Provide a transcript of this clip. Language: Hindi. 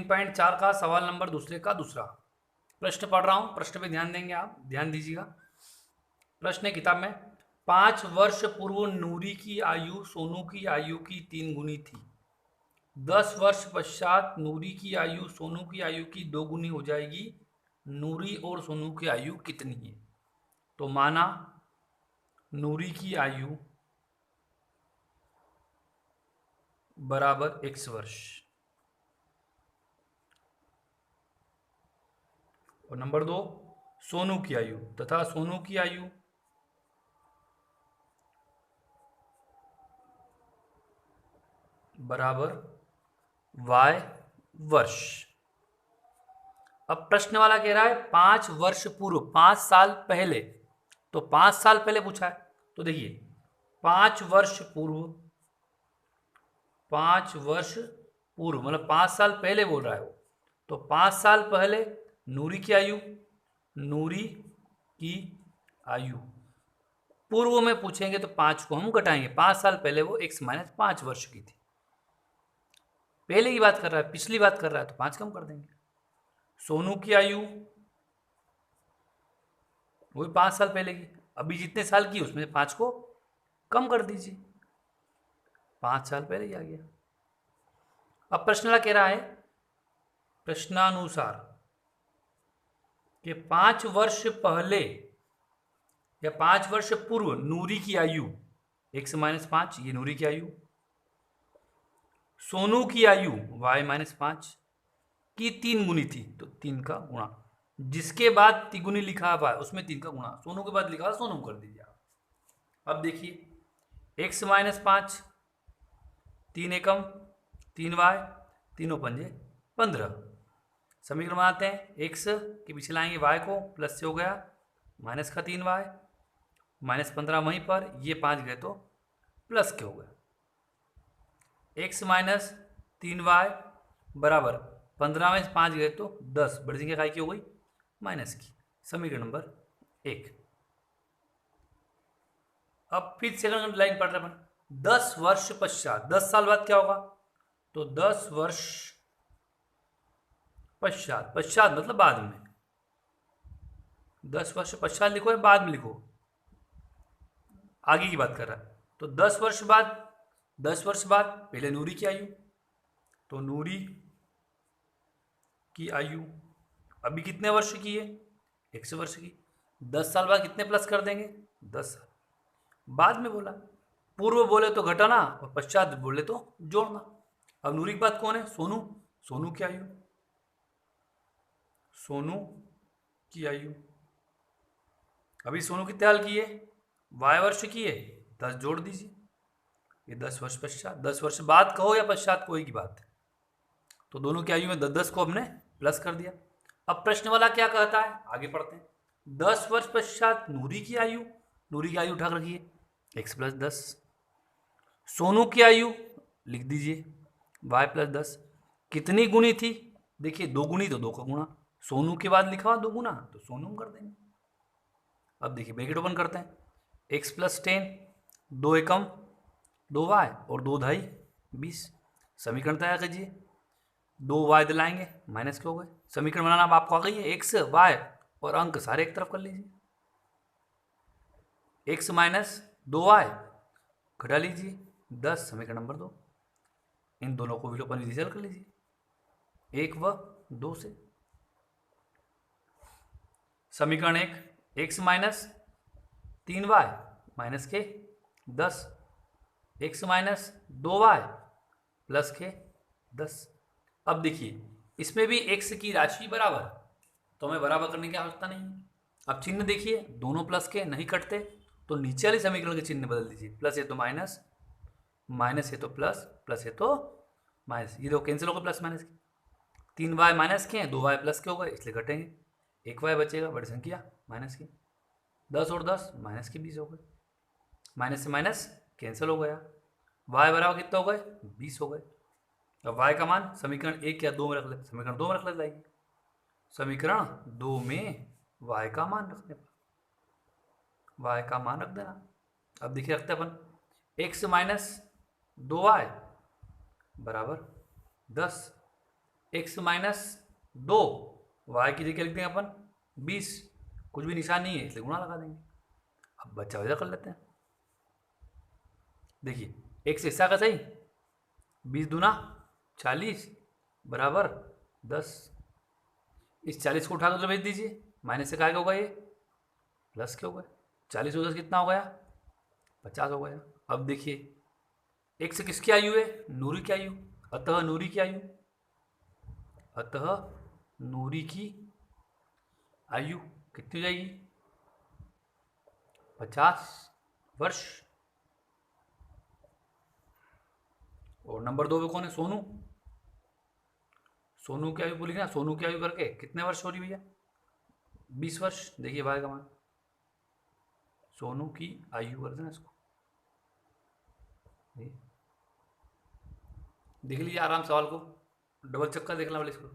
3.4 का सवाल नंबर दूसरे का दूसरा प्रश्न पढ़ रहा हूं। प्रश्न पे ध्यान देंगे, आप ध्यान दीजिएगा। प्रश्न है किताब में, 5 वर्ष पूर्व नूरी की आयु सोनू की आयु की 3 गुनी थी। 10 वर्ष पश्चात नूरी की आयु सोनू की आयु की 2 गुनी हो जाएगी। नूरी और सोनू की आयु कितनी है? तो माना नूरी की आयु बराबर x वर्ष और नंबर 2 सोनू की आयु तथा सोनू की आयु बराबर y वर्ष। अब प्रश्न वाला कह रहा है 5 वर्ष पूर्व, 5 साल पहले। तो 5 साल पहले पूछा है, तो देखिए 5 वर्ष पूर्व, 5 वर्ष पूर्व मतलब 5 साल पहले बोल रहा है वो। तो 5 साल पहले नूरी की आयु, नूरी की आयु पूर्व में पूछेंगे तो 5 को हम घटाएंगे। 5 साल पहले वो x - 5 वर्ष की थी। पहले की बात कर रहा है, पिछली बात कर रहा है, तो 5 कम कर देंगे। सोनू की आयु वही 5 साल पहले की, अभी जितने साल की उसमें 5 को कम कर दीजिए, 5 साल पहले ही आ गया। अब प्रश्न वाला कह रहा है प्रश्नानुसार कि 5 वर्ष पहले या 5 वर्ष पूर्व नूरी की आयु x - 5, ये नूरी की आयु, सोनू की आयु y - 5 की 3 गुनी थी, तो 3 का गुणा, जिसके बाद तिगुनी लिखा हुआ है उसमें 3 का गुणा, सोनू के बाद लिखा हुआ सोनू कर दीजिए आप। अब देखिए x - 5, 3 एकम 3y, तीनों पंजे 15। समीकरण बनाते हैं, x के पीछे लाएंगे y को, प्लस से हो गया माइनस का 3y, -15 वहीं पर, ये 5 गए तो प्लस के हो गए। x - 3y बराबर 15 में 5 गए तो 10, बड़ी संख्या काय की हो गई? माइनस की। समीकरण नंबर 1। अब फिर सेकंड लाइन पढ़ रहे अपन, 10 वर्ष पश्चात, 10 साल बाद क्या होगा? तो 10 वर्ष पश्चात, पश्चात मतलब बाद में, 10 वर्ष पश्चात लिखो या बाद में लिखो, आगे की बात कर रहा है। तो 10 वर्ष बाद, 10 वर्ष बाद पहले नूरी की आयु, तो नूरी की आयु अभी कितने वर्ष की है? 100 वर्ष की। 10 साल बाद कितने प्लस कर देंगे? 10 साल। बाद में बोला, पूर्व बोले तो घटाना और पश्चात बोले तो जोड़ना। अब नूरी की बात कौन है? सोनू। सोनू की आयु, सोनू की आयु अभी सोनू कितने साल की है? y वर्ष की है, 10 जोड़ दीजिए, ये 10 वर्ष पश्चात, 10 वर्ष बाद कहो या पश्चात, कोई की बात है। तो दोनों की आयु में 10 को हमने प्लस कर दिया। अब प्रश्न वाला क्या कहता है, आगे पढ़ते हैं। 10 वर्ष पश्चात नूरी की आयु, नूरी की आयु उठा रखिए x + 10, सोनू की आयु लिख दीजिए y + 10, कितनी गुनी थी? देखिए 2 गुनी तो 2 का गुणा, सोनू के बाद लिखा हुआ 2 गुना तो सोनू कर देंगे। अब देखिए ब्रैकेट ओपन करते हैं, x + 10, 2 एकम 2y और 2 धाई 20। समीकरण तैयार कीजिए, 2y दिलाएंगे माइनस के हो गए। समीकरण बनाना अब आपको आ गई है, x y और अंक सारे एक तरफ कर लीजिए, x - 2y घटा लीजिए 10, समीकरण नंबर 2। इन दोनों को विलोपन विधि से हल कर लीजिए, 1 व 2 से। समीकरण 1, x - 3y माइनस के 10, x - 2y प्लस के 10। अब देखिए इसमें भी x की राशि बराबर, तो हमें बराबर करने की आवश्यकता नहीं है। अब चिन्ह देखिए, दोनों प्लस के नहीं कटते, तो नीचे वाले समीकरण के चिन्ह बदल दीजिए, प्लस है तो माइनस, माइनस है तो प्लस, प्लस है तो माइनस, ये दो कैंसिल हो गए प्लस माइनस के। 3y माइनस के हैं, 2y प्लस के हो गए, इसलिए घटेंगे, 1y बचेगा, बड़ी संख्या माइनस की, 10 और 10 माइनस के 20 हो गए, माइनस से माइनस कैंसिल हो गया, y बराबर कितना हो गए? 20 हो गए। अब y का मान समीकरण 1 या 2 में रख ले, समीकरण 2 में रख ले जाएगी, समीकरण 2 में y का मान रखने पर y का मान रख देना। अब देखिए रखते अपन, x - 2y बराबर 10, एक्स माइनस 2, वाई की जगह लिख देंगे अपन 20, कुछ भी निशान नहीं है इसलिए गुणा लगा देंगे। अब बच्चा वजह कर लेते हैं। देखिए एक्स ऐसा का सही, 20 दूना 40 बराबर 10। इस 40 को उठा कर भेज दीजिए, माइनस से क्या होगा ये प्लस के होगा। 40 और 10 कितना हो गया 50 हो गया। अब देखिए एक्स किसकी आयु है नूरी की आयु, अतः नूरी की आयु, अतः नूरी की आयु कितनी हो जाएगी 50 वर्ष। और नंबर 2 पे कौन है सोनू, सोनू की आयु को लिखना, सोनू की आयु करके कितने वर्ष हो रही भैया 20 वर्ष। देखिए भाई का मान, सोनू की आयु कर देना इसको, देख लीजिए आराम सवाल को, डबल चक्कर देखना वाले इसको।